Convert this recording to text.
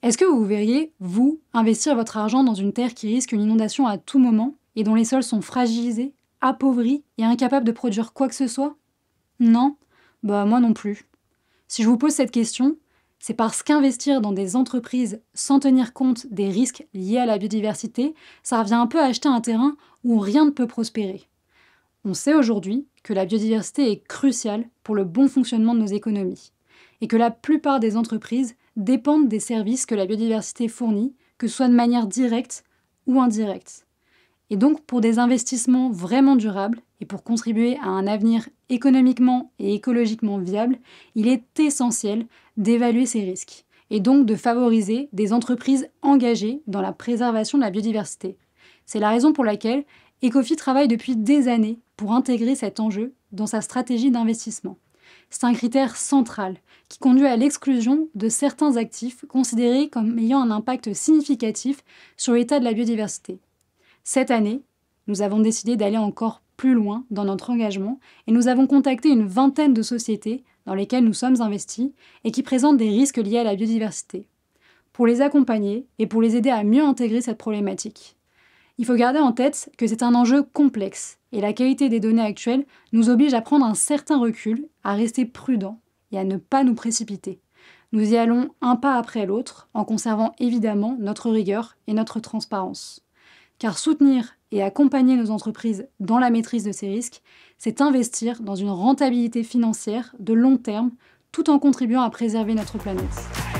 Est-ce que vous verriez, vous, investir votre argent dans une terre qui risque une inondation à tout moment et dont les sols sont fragilisés, appauvris et incapables de produire quoi que ce soit? Non? Bah moi non plus. Si je vous pose cette question, c'est parce qu'investir dans des entreprises sans tenir compte des risques liés à la biodiversité, ça revient un peu à acheter un terrain où rien ne peut prospérer. On sait aujourd'hui que la biodiversité est cruciale pour le bon fonctionnement de nos économies et que la plupart des entreprises dépendent des services que la biodiversité fournit, que ce soit de manière directe ou indirecte. Et donc, pour des investissements vraiment durables et pour contribuer à un avenir économiquement et écologiquement viable, il est essentiel d'évaluer ces risques et donc de favoriser des entreprises engagées dans la préservation de la biodiversité. C'est la raison pour laquelle Ecofi travaille depuis des années pour intégrer cet enjeu dans sa stratégie d'investissement. C'est un critère central qui conduit à l'exclusion de certains actifs considérés comme ayant un impact significatif sur l'état de la biodiversité. Cette année, nous avons décidé d'aller encore plus loin dans notre engagement et nous avons contacté une vingtaine de sociétés dans lesquelles nous sommes investis et qui présentent des risques liés à la biodiversité, pour les accompagner et pour les aider à mieux intégrer cette problématique. Il faut garder en tête que c'est un enjeu complexe et la qualité des données actuelles nous oblige à prendre un certain recul, à rester prudents et à ne pas nous précipiter. Nous y allons un pas après l'autre en conservant évidemment notre rigueur et notre transparence. Car soutenir et accompagner nos entreprises dans la maîtrise de ces risques, c'est investir dans une rentabilité financière de long terme tout en contribuant à préserver notre planète.